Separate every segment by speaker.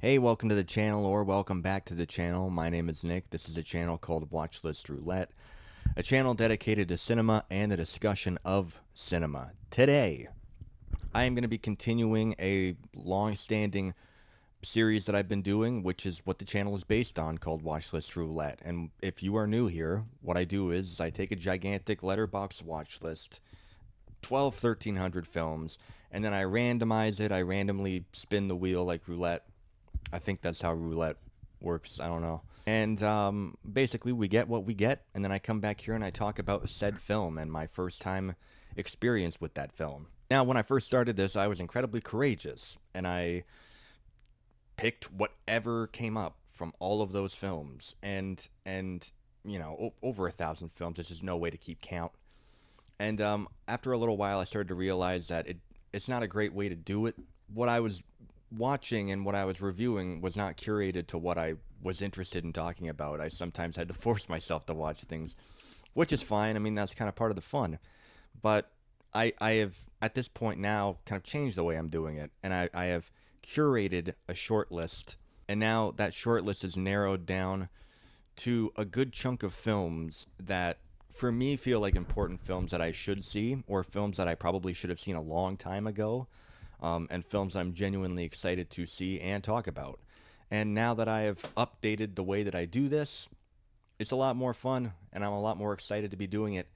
Speaker 1: Hey, welcome to the channel, or welcome back to the channel. My name is Nick. This is a channel called Watchlist Roulette, a channel dedicated to cinema and the discussion of cinema. Today, I am going to be continuing a long-standing series that I've been doing, which is what the channel is based on, called Watchlist Roulette. And if you are new here, what I do is I take a gigantic letterbox watch list, 1,300 films, and then I randomize it. I randomly spin the wheel like roulette. I think that's how roulette works. I don't know. And basically, we get what we get, and then I come back here and I talk about said film and my first time experience with that film. Now, when I first started this, I was incredibly courageous, and I picked whatever came up from all of those films, and over 1,000 films. There's just no way to keep count. And after a little while, I started to realize that it's not a great way to do it. What I was watching and what I was reviewing was not curated to what I was interested in talking about. I sometimes had to force myself to watch things, which is fine. I mean, that's kind of part of the fun. But I have, at this point now, kind of changed the way I'm doing it. And I have curated a short list. And now that short list is narrowed down to a good chunk of films that, for me, feel like important films that I should see, or films that I probably should have seen a long time ago. And films I'm genuinely excited to see and talk about. And now that I have updated the way that I do this, it's a lot more fun, and I'm a lot more excited to be doing it,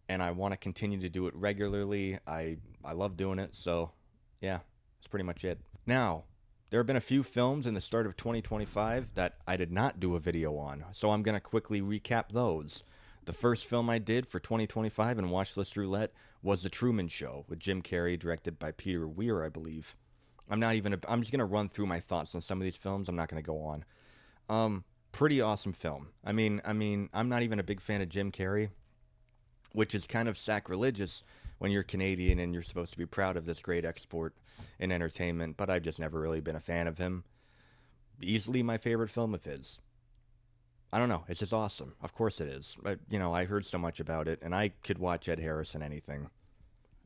Speaker 1: and I want to continue to do it regularly. I love doing it, so yeah, that's pretty much it. Now, there have been a few films in the start of 2025 that I did not do a video on, so I'm going to quickly recap those. The first film I did for 2025 in Watchlist Roulette was The Truman Show with Jim Carrey, directed by Peter Weir, I believe. I'm just gonna run through my thoughts on some of these films. I'm not gonna go on. Pretty awesome film. I mean, I'm not even a big fan of Jim Carrey, which is kind of sacrilegious when you're Canadian and you're supposed to be proud of this great export in entertainment. But I've just never really been a fan of him. Easily my favorite film of his. I don't know. It's just awesome. Of course it is. I heard so much about it, and I could watch Ed Harris in anything.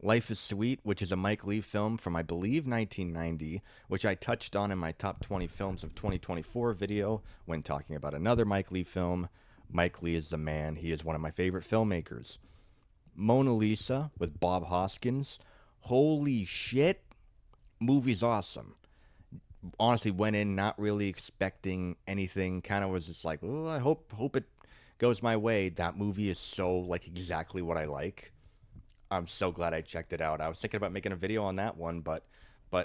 Speaker 1: Life is Sweet, which is a Mike Leigh film from, I believe, 1990, which I touched on in my top 20 films of 2024 video when talking about another Mike Leigh film. Mike Leigh is the man. He is one of my favorite filmmakers. Mona Lisa with Bob Hoskins. Holy shit. Movie's awesome. Honestly went in not really expecting anything, kind of was just like, oh, I hope it goes my way. That movie is so, like, exactly what I like. I'm so glad I checked it out. I was thinking about making a video on that one, but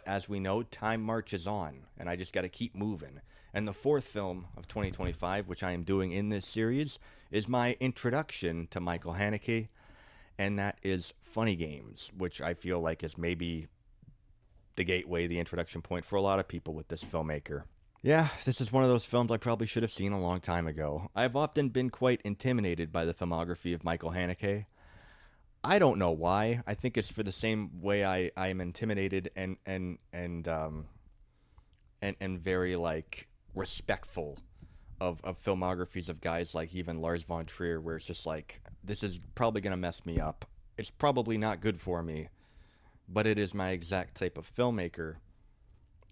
Speaker 1: as we know, time marches on, and I just got to keep moving. And the fourth film of 2025, which I am doing in this series, is my introduction to Michael Haneke, and that is Funny Games, which I feel like is maybe the gateway, the introduction point for a lot of people with this filmmaker. Yeah, this is one of those films I probably should have seen a long time ago. I've often been quite intimidated by the filmography of Michael Haneke. I don't know why. I think it's for the same way I am intimidated and very, like, respectful of filmographies of guys like even Lars von Trier, where it's just like, this is probably gonna mess me up. It's probably not good for me, but it is my exact type of filmmaker.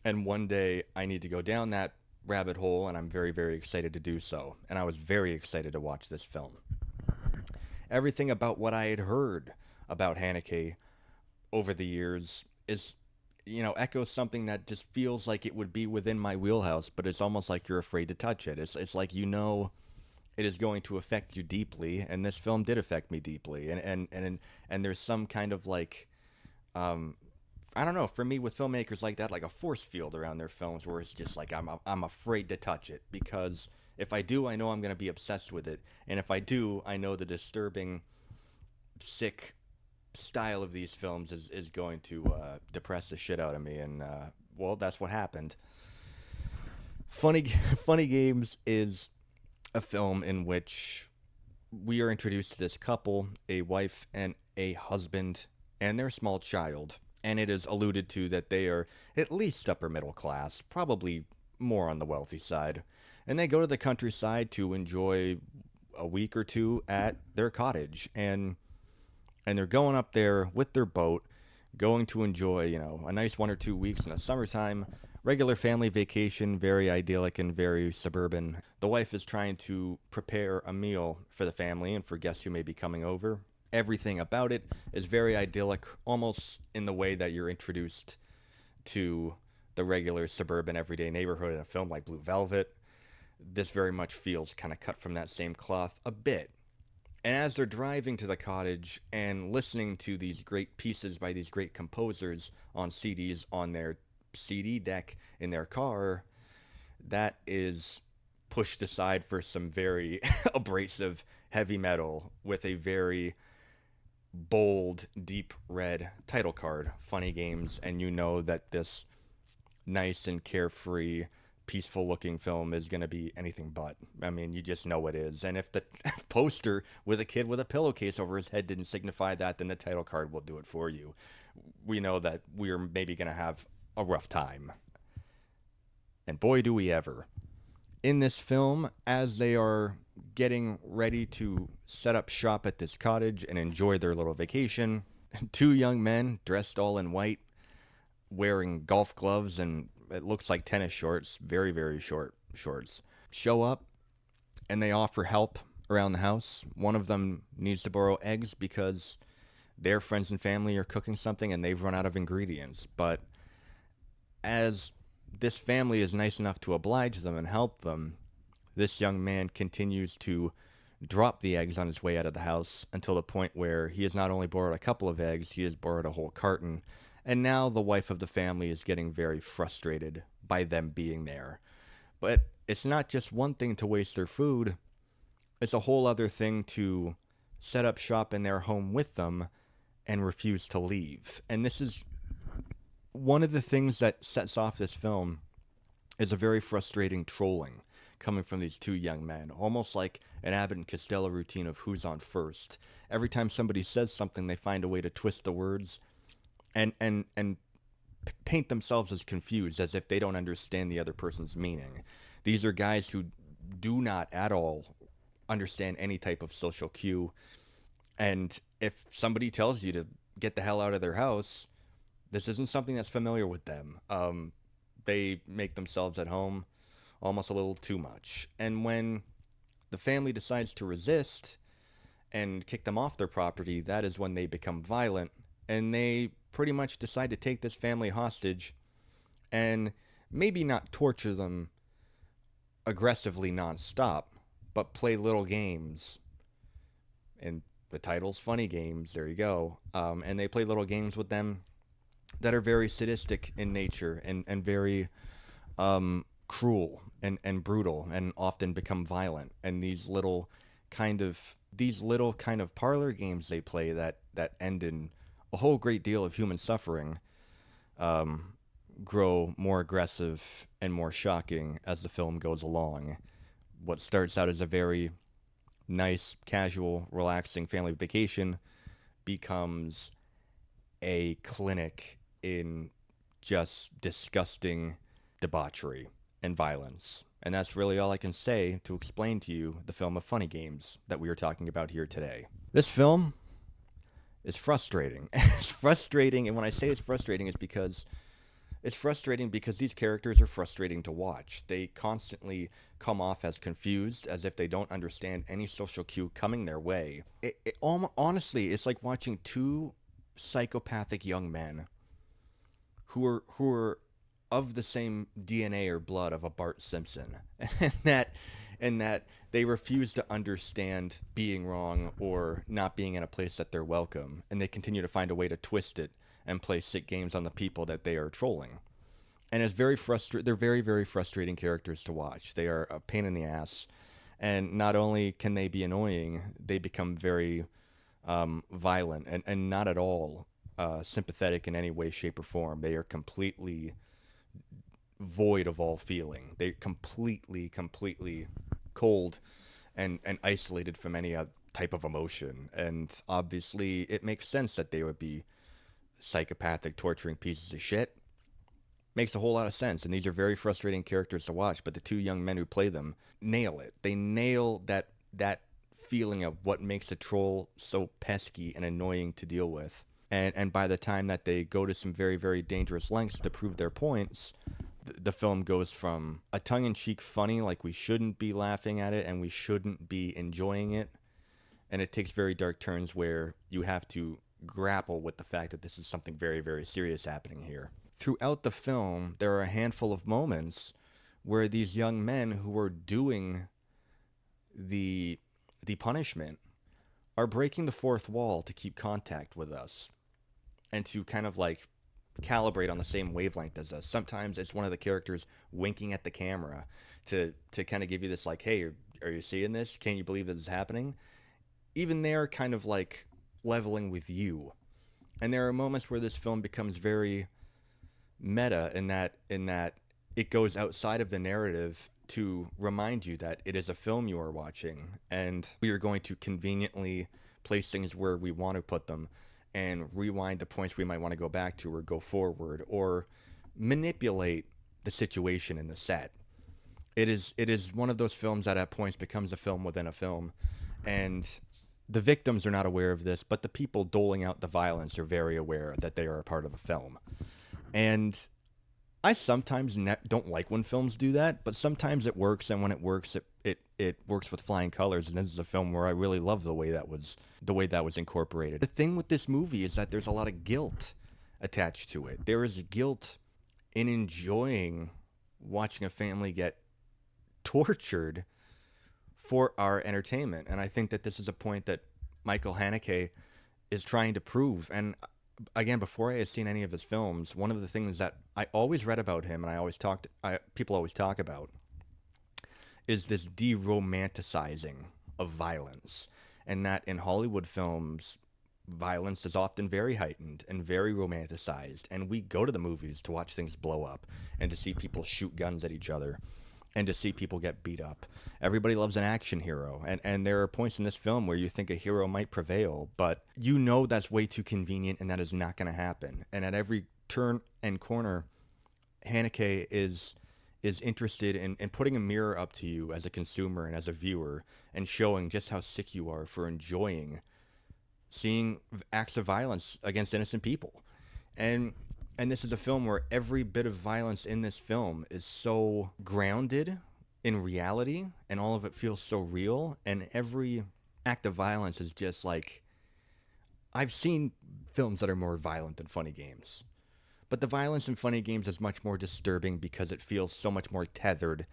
Speaker 1: And one day I need to go down that rabbit hole, and I'm very, very excited to do so. And I was very excited to watch this film. Everything about what I had heard about Haneke over the years is, echoes something that just feels like it would be within my wheelhouse, but it's almost like you're afraid to touch it. It's like, it is going to affect you deeply, and this film did affect me deeply. And there's some kind of, like, I don't know, for me with filmmakers like that, like a force field around their films where it's just like, I'm afraid to touch it, because if I do, I know I'm going to be obsessed with it. And if I do, I know the disturbing, sick style of these films is going to depress the shit out of me. And, well, that's what happened. Funny Games is a film in which we are introduced to this couple, a wife and a husband, and their small child. And it is alluded to that they are at least upper middle class, probably more on the wealthy side. And they go to the countryside to enjoy a week or two at their cottage. And they're going up there with their boat, going to enjoy, a nice 1 or 2 weeks in the summertime, regular family vacation, very idyllic and very suburban. The wife is trying to prepare a meal for the family and for guests who may be coming over. Everything about it is very idyllic, almost in the way that you're introduced to the regular suburban everyday neighborhood in a film like Blue Velvet. This very much feels kind of cut from that same cloth a bit. And as they're driving to the cottage and listening to these great pieces by these great composers on CDs on their CD deck in their car, that is pushed aside for some very abrasive heavy metal with a very bold, deep red title card, Funny Games, and you know that this nice and carefree, peaceful looking film is going to be anything but. I mean, you just know it is. And if the poster with a kid with a pillowcase over his head didn't signify that, then the title card will do it for you. We know that we're maybe going to have a rough time. And boy, do we ever. In this film, as they are getting ready to set up shop at this cottage and enjoy their little vacation, two young men dressed all in white, wearing golf gloves and it looks like tennis shorts, very, very short shorts, show up and they offer help around the house. One of them needs to borrow eggs because their friends and family are cooking something and they've run out of ingredients. But as this family is nice enough to oblige them and help them, this young man continues to drop the eggs on his way out of the house until the point where he has not only borrowed a couple of eggs, he has borrowed a whole carton. And now the wife of the family is getting very frustrated by them being there. But it's not just one thing to waste their food. It's a whole other thing to set up shop in their home with them and refuse to leave. And this is one of the things that sets off this film is a very frustrating trolling coming from these two young men, almost like an Abbott and Costello routine of who's on first. Every time somebody says something, they find a way to twist the words and paint themselves as confused, as if they don't understand the other person's meaning. These are guys who do not at all understand any type of social cue. And if somebody tells you to get the hell out of their house, this isn't something that's familiar with them. They make themselves at home almost a little too much. And when the family decides to resist and kick them off their property, that is when they become violent. And they pretty much decide to take this family hostage and maybe not torture them aggressively nonstop, but play little games. And the title's Funny Games, there you go. And they play little games with them that are very sadistic in nature and very cruel and brutal and often become violent. And these little kind of parlor games they play that end in a whole great deal of human suffering grow more aggressive and more shocking as the film goes along. What starts out as a very nice, casual, relaxing family vacation becomes a clinic in just disgusting debauchery and violence. And that's really all I can say to explain to you the film of Funny Games that we are talking about here today. This film is frustrating. It's frustrating, and when I say it's frustrating, it's frustrating because these characters are frustrating to watch. They constantly come off as confused, as if they don't understand any social cue coming their way. Honestly, it's like watching two psychopathic young men who are of the same DNA or blood of a Bart Simpson, and that they refuse to understand being wrong or not being in a place that they're welcome, and they continue to find a way to twist it and play sick games on the people that they are trolling. And it's very they're very, very frustrating characters to watch. They are a pain in the ass, and not only can they be annoying, they become very violent and not at all sympathetic in any way, shape, or form. They are completely void of all feeling. They're completely cold and isolated from any type of emotion. And obviously, it makes sense that they would be psychopathic, torturing pieces of shit. Makes a whole lot of sense, and these are very frustrating characters to watch, but the two young men who play them nail it. They nail that feeling of what makes a troll so pesky and annoying to deal with. And by the time that they go to some very, very dangerous lengths to prove their points, the film goes from a tongue-in-cheek funny, like we shouldn't be laughing at it and we shouldn't be enjoying it, and it takes very dark turns where you have to grapple with the fact that this is something very, very serious happening here. Throughout the film, there are a handful of moments where these young men who are doing the punishment are breaking the fourth wall to keep contact with us and to kind of like calibrate on the same wavelength as us. Sometimes it's one of the characters winking at the camera to kind of give you this like, hey, are you seeing this? Can you believe this is happening? Even they're kind of like leveling with you. And there are moments where this film becomes very meta in that it goes outside of the narrative to remind you that it is a film you are watching, and we are going to conveniently place things where we want to put them and rewind the points we might want to go back to or go forward or manipulate the situation in the set. It is one of those films that at points becomes a film within a film, and the victims are not aware of this, but the people doling out the violence are very aware that they are a part of a film. And I sometimes don't like when films do that, but sometimes it works, and when it works, it works with flying colors. And this is a film where I really love the way that was incorporated. The thing with this movie is that there's a lot of guilt attached to it. There is guilt in enjoying watching a family get tortured for our entertainment, and I think that this is a point that Michael Haneke is trying to prove. And again, before I had seen any of his films, one of the things that I always read about him and people always talk about is this de-romanticizing of violence, and that in Hollywood films, violence is often very heightened and very romanticized, and we go to the movies to watch things blow up and to see people shoot guns at each other and to see people get beat up. Everybody loves an action hero, and there are points in this film where you think a hero might prevail, but you know that's way too convenient and that is not going to happen. And at every turn and corner, Haneke is interested in putting a mirror up to you as a consumer and as a viewer and showing just how sick you are for enjoying seeing acts of violence against innocent people. And this is a film where every bit of violence in this film is so grounded in reality, and all of it feels so real, and every act of violence is just like, I've seen films that are more violent than Funny Games, but the violence in Funny Games is much more disturbing because it feels so much more tethered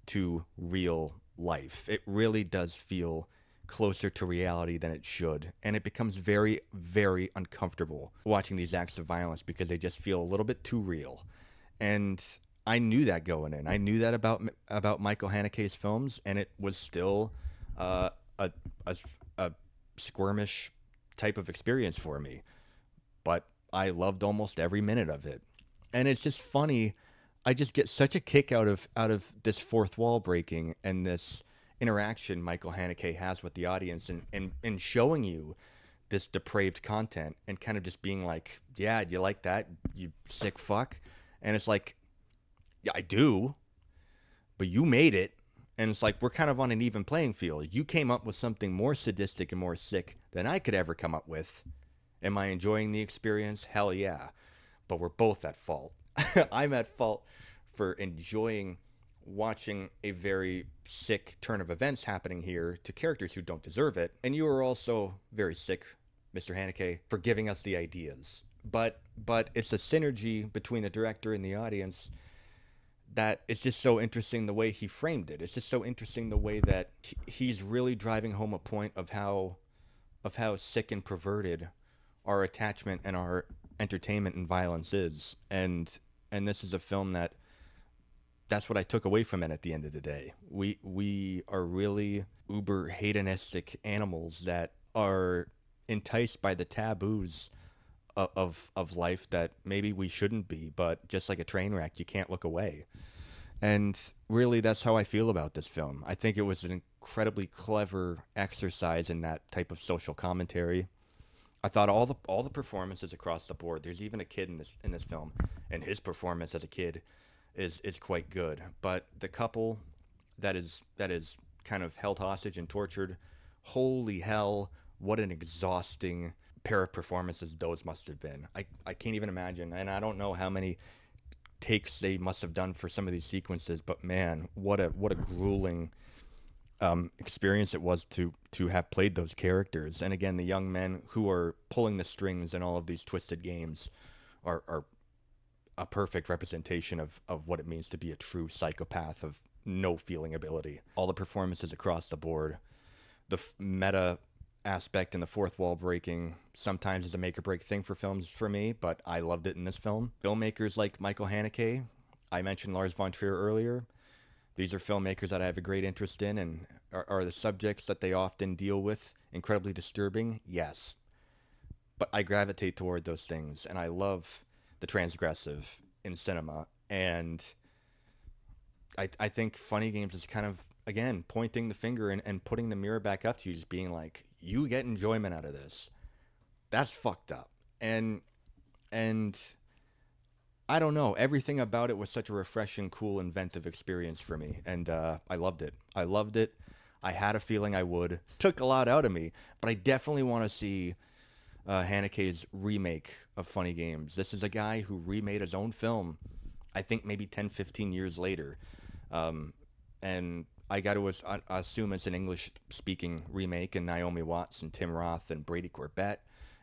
Speaker 1: to real life. It really does feel closer to reality than it should, and it becomes very, very uncomfortable watching these acts of violence because they just feel a little bit too real. And I knew that going in. I knew that about Michael Haneke's films, and it was still a squirmish type of experience for me. But I loved almost every minute of it, and it's just funny. I just get such a kick out of this fourth wall breaking and this interaction Michael Haneke has with the audience, and showing you this depraved content and kind of just being like, yeah, do you like that, you sick fuck? And it's like, yeah, I do, but you made it. And it's like, we're kind of on an even playing field. You came up with something more sadistic and more sick than I could ever come up with. Am I enjoying the experience? Hell yeah. But we're both at fault. I'm at fault for enjoying watching a very sick turn of events happening here to characters who don't deserve it. And you are also very sick, Mr. Haneke, for giving us the ideas. But it's a synergy between the director and the audience that it's just so interesting the way he framed it. It's just so interesting the way that he's really driving home a point of how sick and perverted our attachment and our entertainment and violence is. And this is a film that's what I took away from it at the end of the day. We are really uber hedonistic animals that are enticed by the taboos of life that maybe we shouldn't be, but just like a train wreck, you can't look away. And really, that's how I feel about this film. I think it was an incredibly clever exercise in that type of social commentary. I thought all the performances across the board. There's even a kid in this film, and his performance as a kid is quite good. But the couple that is kind of held hostage and tortured, holy hell, what an exhausting pair of performances those must have been. I can't even imagine, and I don't know how many takes they must have done for some of these sequences, but man, what a grueling experience it was to have played those characters. And again, the young men who are pulling the strings in all of these twisted games are a perfect representation of what it means to be a true psychopath of no feeling ability. All the performances across the board, the meta aspect and the fourth wall breaking sometimes is a make or break thing for films for me, but I loved it in this film. Filmmakers like Michael Haneke, I mentioned Lars von Trier earlier. These are filmmakers that I have a great interest in, and are the subjects that they often deal with incredibly disturbing? Yes. But I gravitate toward those things, and I love the transgressive in cinema. And I think Funny Games is kind of, again, pointing the finger and putting the mirror back up to you, just being like, you get enjoyment out of this. That's fucked up. And I don't know. Everything about it was such a refreshing, cool, inventive experience for me. And I loved it. I loved it. I had a feeling I would. Took a lot out of me. But I definitely want to see Haneke's remake of Funny Games. This is a guy who remade his own film, I think maybe 10, 15 years later. And I got to assume it's an English-speaking remake, and Naomi Watts and Tim Roth and Brady Corbett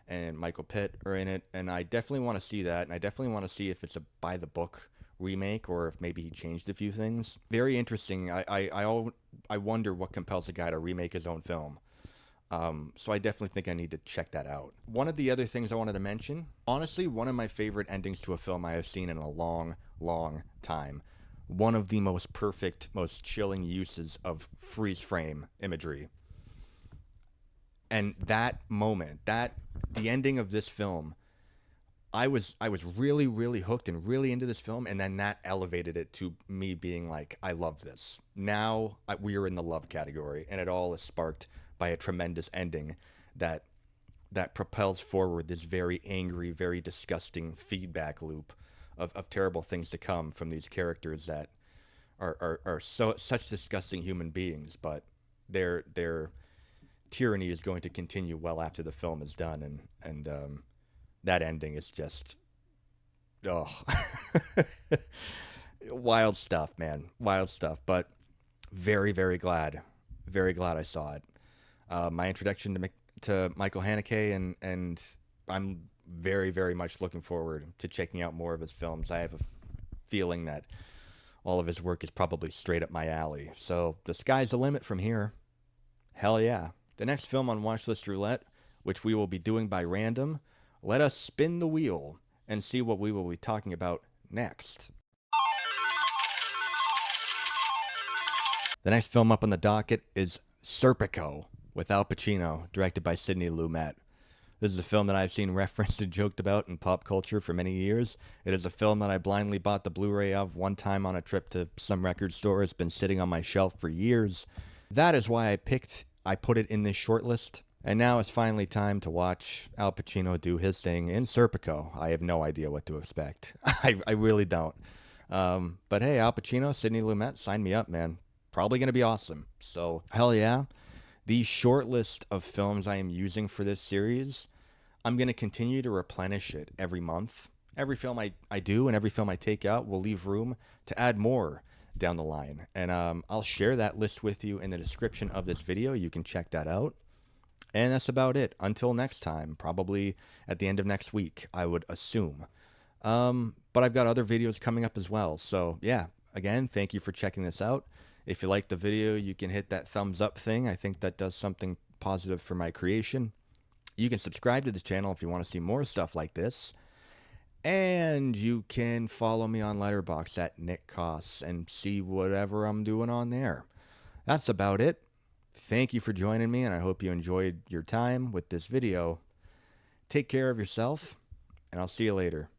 Speaker 1: and Michael Pitt are in it, and I definitely want to see that, and I definitely want to see if it's a by-the-book remake or if maybe he changed a few things. Very interesting. I wonder what compels a guy to remake his own film. So I definitely think I need to check that out. One of the other things I wanted to mention, honestly, one of my favorite endings to a film I have seen in a long, long time. One of the most perfect, most chilling uses of freeze frame imagery. And that moment, the ending of this film, I was really, really hooked and really into this film, and then that elevated it to me being like, I love this. Now we are in the love category, and it all is sparked by a tremendous ending that propels forward this very angry, very disgusting feedback loop of terrible things to come from these characters that are such disgusting human beings, but their tyranny is going to continue well after the film is done, and that ending is just wild stuff, man, wild stuff. But very, very glad I saw it. My introduction to Michael Haneke, and I'm very, very much looking forward to checking out more of his films. I have a feeling that all of his work is probably straight up my alley. So the sky's the limit from here. Hell yeah. The next film on Watchlist Roulette, which we will be doing by random, let us spin the wheel and see what we will be talking about next. The next film up on the docket is Serpico with Al Pacino, directed by Sidney Lumet. This is a film that I've seen referenced and joked about in pop culture for many years. It is a film that I blindly bought the Blu-ray of one time on a trip to some record store. It's been sitting on my shelf for years. That is why I put it in this shortlist. And now it's finally time to watch Al Pacino do his thing in Serpico. I have no idea what to expect. I really don't. But hey, Al Pacino, Sidney Lumet, sign me up, man. Probably going to be awesome. So, hell yeah. The short list of films I am using for this series, I'm going to continue to replenish it every month. Every film I do and every film I take out will leave room to add more down the line. And I'll share that list with you in the description of this video. You can check that out. And that's about it. Until next time, probably at the end of next week, I would assume. But I've got other videos coming up as well. So yeah, again, thank you for checking this out. If you liked the video, you can hit that thumbs up thing. I think that does something positive for my creation. You can subscribe to the channel if you want to see more stuff like this. And you can follow me on Letterboxd at Nick Koss and see whatever I'm doing on there. That's about it. Thank you for joining me, and I hope you enjoyed your time with this video. Take care of yourself, and I'll see you later.